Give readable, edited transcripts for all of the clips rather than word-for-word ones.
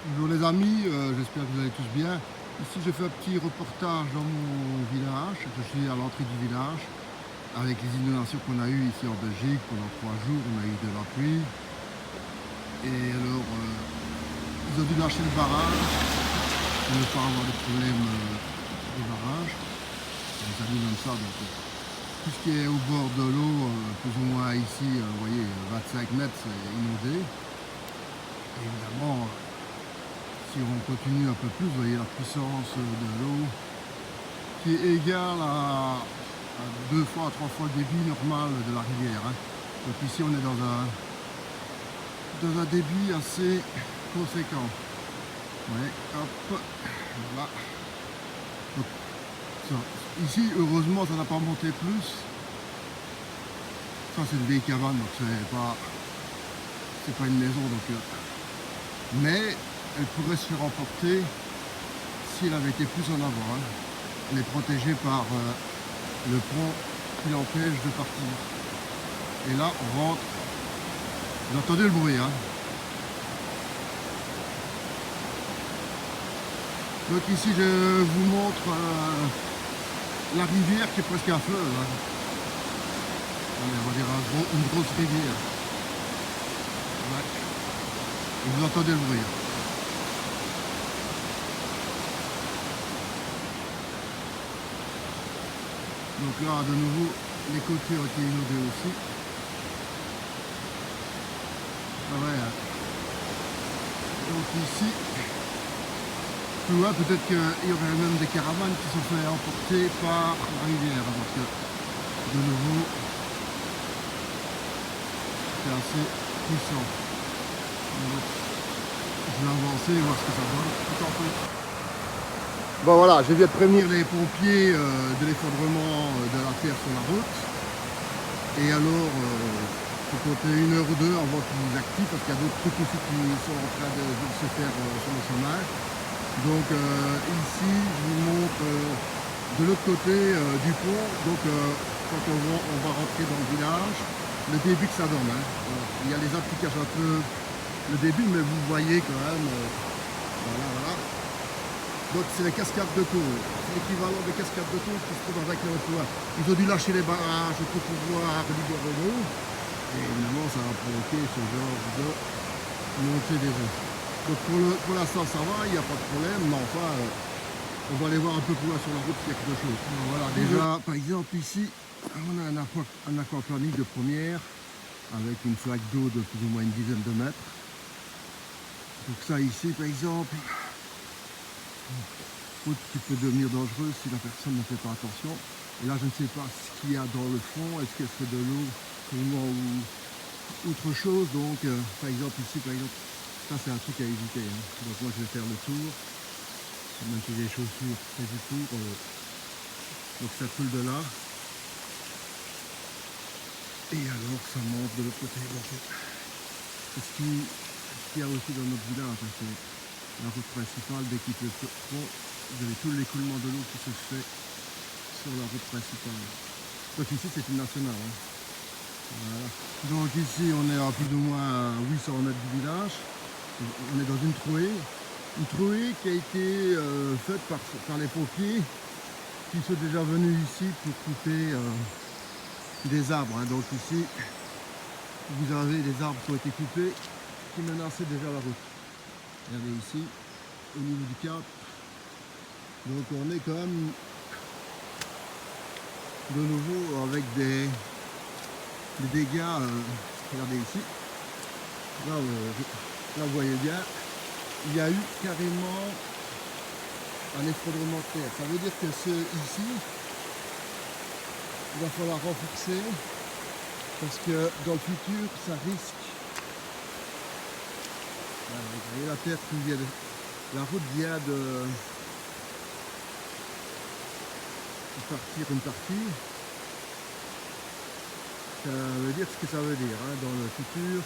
Bonjour les amis, j'espère que vous allez tous bien. Ici je fais un petit reportage dans mon village. Je suis à l'entrée du village avec les inondations qu'on a eues ici en Belgique pendant 3 jours. On a eu de la pluie et alors ils ont dû lâcher le barrage pour ne pas avoir de problème de barrage. Les amis comme ça, donc tout ce qui est au bord de l'eau, plus ou moins ici, vous voyez, 25 mètres, c'est inondé. Et évidemment, si on continue un peu plus, vous voyez la puissance de l'eau qui est égale à 2 fois, à 3 fois le débit normal de la rivière. Hein. Donc ici on est dans un débit assez conséquent. Ouais, hop, voilà. Donc, ça. Ici heureusement ça n'a pas monté plus. Ça c'est une vieille cabane, donc c'est pas une maison, donc mais elle pourrait se faire emporter si elle avait été plus en avant. Hein. Elle est protégée par le pont qui l'empêche de partir. Et là, on rentre. Vous entendez le bruit, hein? Donc ici, je vous montre la rivière qui est presque un fleuve. Hein. On va dire une grosse rivière. Ouais. Et vous entendez le bruit. Hein. Donc là, de nouveau, les côtés ont été inondés aussi. Ah ouais. Hein. Donc ici, plus loin, peut-être qu'il y aurait même des caravanes qui sont fait emporter par la rivière. Parce que, de nouveau, c'est assez puissant. Donc, je vais avancer et voir ce que ça donne. Tout en fait. Bon voilà, je viens de prévenir les pompiers de l'effondrement de la terre sur la route. Et alors, il faut compter 1 heure ou 2 avant qu'ils activent, parce qu'il y a d'autres trucs ici qui sont en train de se faire sur le chômage. Donc ici, je vous montre de l'autre côté du pont. Donc quand on va rentrer dans le village, le début que ça donne. Hein. Il y a les arbres qui cachent un peu le début, mais vous voyez quand même. Voilà, voilà. Donc c'est les cascades de Tours. C'est l'équivalent des cascades de Tours qui se trouvent avec le toit. Ils ont dû lâcher les barrages pour pouvoir libérer l'eau. Et évidemment, ça a provoqué ce genre de montée des eaux. Donc pour l'instant, ça va, il n'y a pas de problème. Mais enfin, on va aller voir un peu plus loin sur la route s'il y a quelque chose. Voilà, déjà, par exemple, ici, on a un aquaplaning de première avec une flaque d'eau de plus ou moins une dizaine de mètres. Donc ça ici, par exemple, route qui peut devenir dangereuse si la personne ne fait pas attention. Et là, je ne sais pas ce qu'il y a dans le fond. Est-ce que c'est de l'eau seulement ou autre chose? Donc, par exemple, ici, par exemple, ça c'est un truc à éviter. Hein. Donc moi, je vais faire le tour. Même si j'ai des chaussures prévues pour. Donc ça coule de là. Et alors, ça monte de l'autre côté. Donc, c'est ce qu'il y a aussi dans notre village. Hein, c'est la route principale. Dès qu'il pleut trop, vous avez tout l'écoulement de l'eau qui se fait sur la route principale. Donc ici c'est une nationale. Hein. Voilà. Donc ici on est à plus ou moins 800 mètres du village. On est dans une trouée qui a été faite par les pompiers qui sont déjà venus ici pour couper des arbres. Hein. Donc ici vous avez des arbres qui ont été coupés qui menaçaient déjà la route. Regardez ici au niveau du cap. Donc on est quand même de nouveau avec des dégâts. Regardez ici. Là, vous voyez bien, il y a eu carrément un effondrement de terre. Ça veut dire que ici, il va falloir renforcer parce que dans le futur, ça risque. Vous voyez la terre qui vient la route vient de partir une partie. Ça veut dire ce que ça veut dire hein, dans le futur.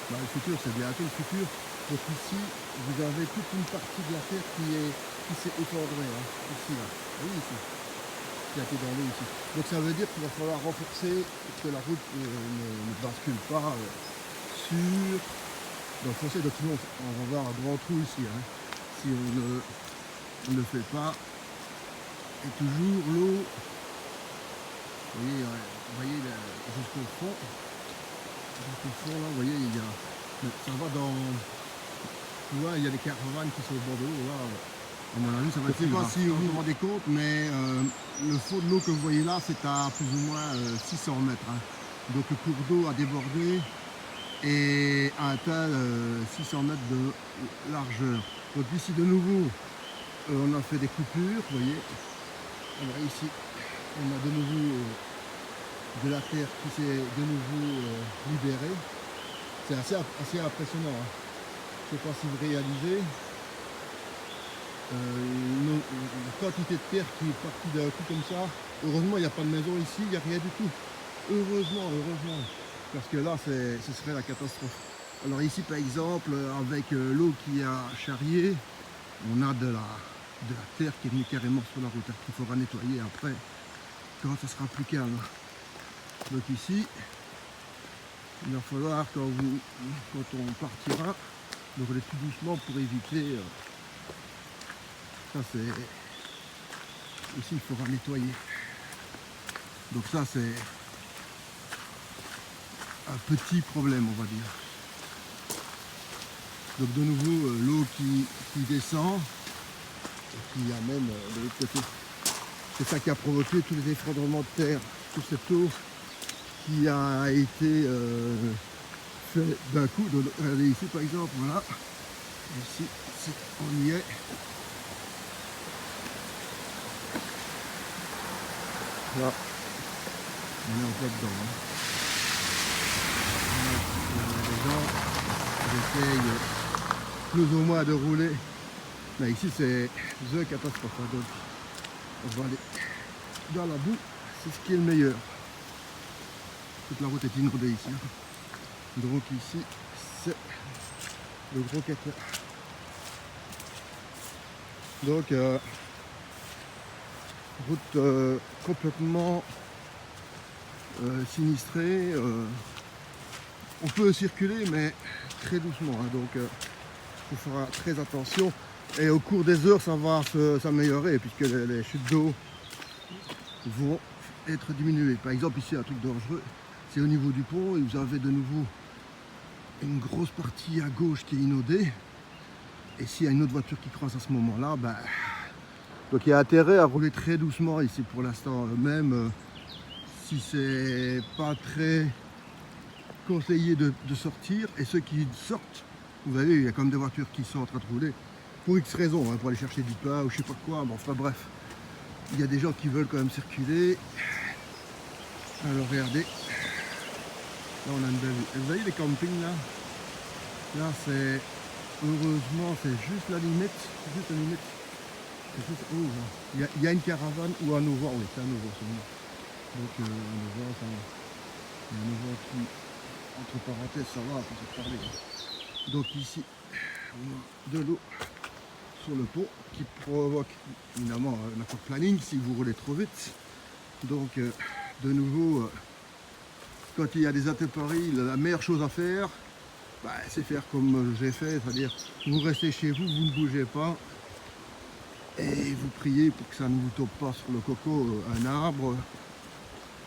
Bah, le futur, c'est bientôt le futur. Donc ici, vous avez toute une partie de la terre qui s'est effondrée. Hein, ici, là. Oui, ici. Qui a été dans l'eau ici. Donc ça veut dire qu'il va falloir renforcer pour que la route ne bascule pas sur dans le fossé. Donc sinon on va avoir un grand trou ici, hein, si on ne le fait pas. Et toujours l'eau, vous voyez jusqu'au fond. Jusqu'au fond là, vous voyez, ça va dans... Tu vois, il y a des caravanes qui sont au bord de l'eau là. À mon avis, ça va être... Je ne sais pas si vous vous rendez compte, mais le fond de l'eau que vous voyez là, c'est à plus ou moins 600 mètres. Hein. Donc le cours d'eau a débordé et a atteint 600 mètres de largeur. Donc ici de nouveau, on a fait des coupures, vous voyez. Alors ici, on a de nouveau de la terre qui s'est de nouveau libérée. C'est assez impressionnant. Hein. Je ne sais pas si vous réalisez. La quantité de terre qui est partie d'un coup comme ça. Heureusement, il n'y a pas de maison ici, il n'y a rien du tout. Heureusement. Parce que là, ce serait la catastrophe. Alors ici, par exemple, avec l'eau qui a charrié, on a de la terre qui est venue carrément sur la route, qu'il faudra nettoyer après, quand ça sera plus calme. Donc ici, il va falloir, quand on partira, donc aller tout doucement pour éviter... ça c'est... Ici, il faudra nettoyer. Donc ça, c'est un petit problème, on va dire. Donc de nouveau, l'eau qui descend, et qui amène de l'autre côté. C'est ça qui a provoqué tous les effondrements de terre, toute cette eau qui a été fait d'un coup. Regardez ici par exemple, voilà. Ici, on y est. Là, on est en plein dedans. Hein. Les gens essayent plus ou moins de rouler. Mais ici c'est the catastrophe. Hein. Donc on va aller dans la boue, c'est ce qui est le meilleur. Toute la route est inondée ici. Donc ici c'est le gros caca. Donc route complètement sinistrée. On peut circuler mais très doucement. Hein. Donc il faudra très attention. Et au cours des heures ça va s'améliorer puisque les chutes d'eau vont être diminuées. Par exemple ici un truc dangereux, c'est au niveau du pont et vous avez de nouveau une grosse partie à gauche qui est inondée. Et s'il y a une autre voiture qui croise à ce moment-là, ben, donc il y a intérêt à rouler très doucement ici pour l'instant, même si c'est pas très conseillé de sortir. Et ceux qui sortent, vous voyez, il y a quand même des voitures qui sont en train de rouler pour X raisons, hein, pour aller chercher du pain ou je sais pas quoi. Bon, enfin bref, il y a des gens qui veulent quand même circuler. Alors regardez, là on a une belle vue. Vous voyez les campings là? Là c'est, heureusement c'est juste la limite, Oh, il y a une caravane ou un auvent, oui c'est un auvent seulement. Donc un auvent, il y a un auvent qui, entre parenthèses, ça va, pour se parler. Donc ici, on a de l'eau sur le pont qui provoque évidemment un aquaplaning si vous roulez trop vite. Donc de nouveau, quand il y a des intempéries, la meilleure chose à faire, bah, c'est faire comme j'ai fait, c'est-à-dire vous restez chez vous, vous ne bougez pas et vous priez pour que ça ne vous tombe pas sur le coco, un arbre,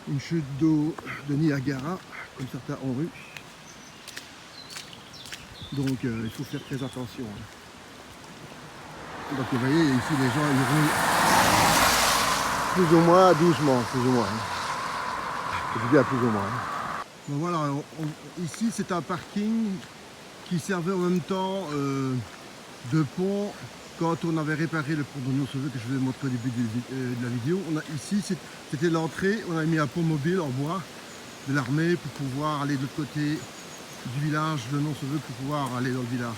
une chute d'eau de Niagara, comme certains ont eu. Donc il faut faire très attention. Donc vous voyez, ici les gens ils roulent plus ou moins doucement, plus ou moins. Je dis à plus ou moins. Donc voilà, ici c'est un parking qui servait en même temps de pont quand on avait réparé le pont d'Oignon Sauvé que je vous ai montré au début de la vidéo. Ici c'était l'entrée, on a mis un pont mobile en bois de l'armée pour pouvoir aller de l'autre côté du village de Oignon-Sauvé pour pouvoir aller dans le village.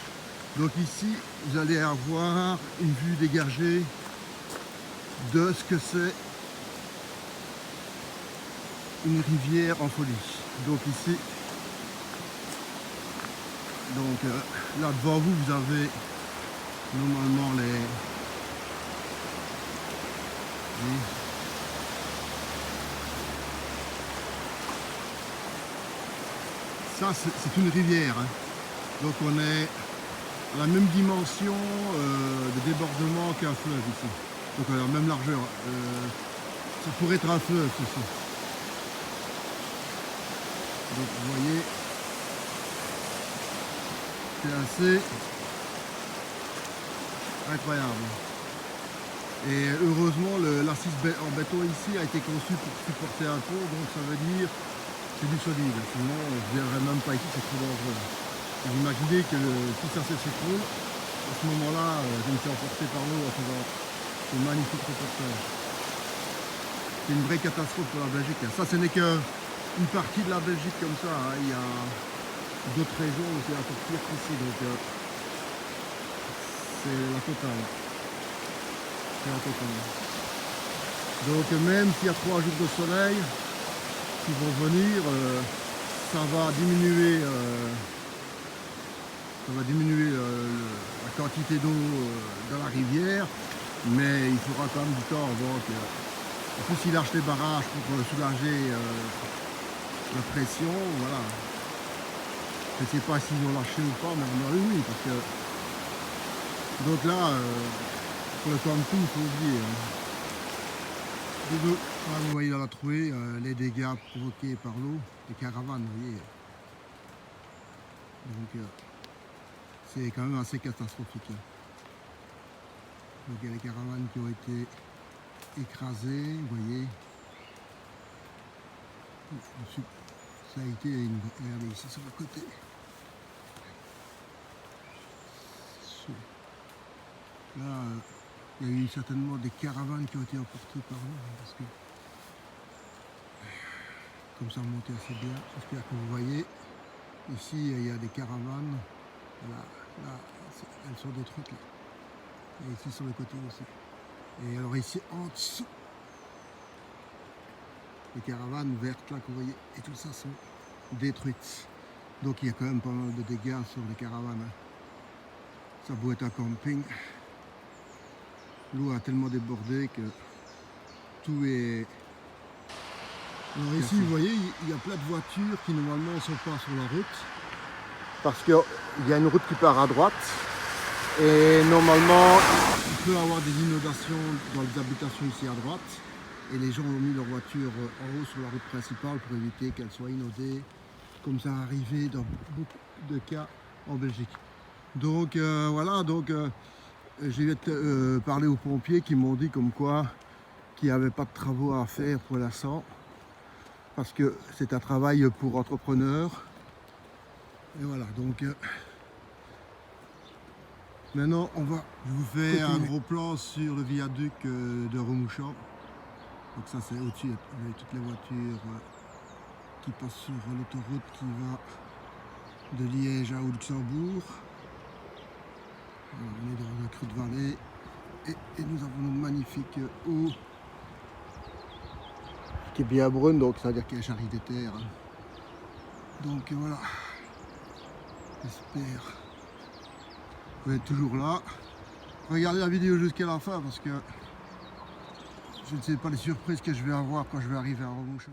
Donc ici vous allez avoir une vue dégagée de ce que c'est une rivière en folie. Donc ici, là devant vous, vous avez normalement ça c'est une rivière, hein. Donc on est à la même dimension de débordement qu'un fleuve ici. Donc à la même largeur. Ça pourrait être un fleuve ceci. Donc vous voyez, c'est assez incroyable. Et heureusement l'assise en béton ici a été conçue pour supporter un pont, donc ça veut dire c'est du solide. Sinon je ne viendrais même pas ici, c'est trop dangereux. Vous imaginez que si ça s'effondre, à ce moment-là, je me suis emporté par l'eau en faisant ce magnifique reportage. C'est une vraie catastrophe pour la Belgique. Ça, ce n'est qu'une partie de la Belgique comme ça. Hein. Il y a d'autres régions où c'est encore pire qu'ici. Donc, c'est la totale. C'est la totale. Donc, même s'il y a 3 jours de soleil qui vont venir, ça va diminuer. La quantité d'eau dans la rivière, mais il faudra quand même du temps avant que... En plus, il lâche les barrages pour soulager la pression, voilà. Je ne sais pas s'ils ont lâché ou pas, mais oui, parce que... Donc là, pour le camping, il faut oublier. Hein. Là, vous voyez dans la trouée, les dégâts provoqués par l'eau, les caravanes, vous voyez. Donc, c'est quand même assez catastrophique. Donc il y a les caravanes qui ont été écrasées, vous voyez. Ça a été une... Regardez ici sur le côté. Là, il y a eu certainement des caravanes qui ont été emportées par l'eau, parce que comme ça remontait assez bien. J'espère que vous voyez. Ici, il y a des caravanes. Voilà, là, elles sont détruites là. Et ici sur le côté aussi. Et alors ici en dessous, les caravanes vertes là que vous voyez, et tout ça sont détruites. Donc il y a quand même pas mal de dégâts sur les caravanes. Hein. Ça doit être un camping. L'eau a tellement débordé que tout est... Alors ici vous voyez, il y a plein de voitures qui normalement ne sont pas sur la route. Parce qu'il y a une route qui part à droite. Et normalement, il peut y avoir des inondations dans les habitations ici à droite. Et les gens ont mis leur voiture en haut sur la route principale pour éviter qu'elle soit inondée, comme ça arrivé dans beaucoup de cas en Belgique. Donc voilà, donc j'ai parlé aux pompiers qui m'ont dit comme quoi qu'il n'y avait pas de travaux à faire pour l'instant. Parce que c'est un travail pour entrepreneurs. Et voilà, donc... Maintenant, je vous fais un gros plan sur le viaduc de Remouchamp. Donc ça, c'est au-dessus, vous avez toutes les voitures qui passent sur l'autoroute qui va de Liège à Luxembourg. Alors, on est dans un creux de vallée et nous avons une magnifique eau qui est bien brune, donc ça veut dire qu'il y a charrie des terres. Donc voilà, j'espère. Vous êtes toujours là. Regardez la vidéo jusqu'à la fin parce que je ne sais pas les surprises que je vais avoir quand je vais arriver à Remouchamp.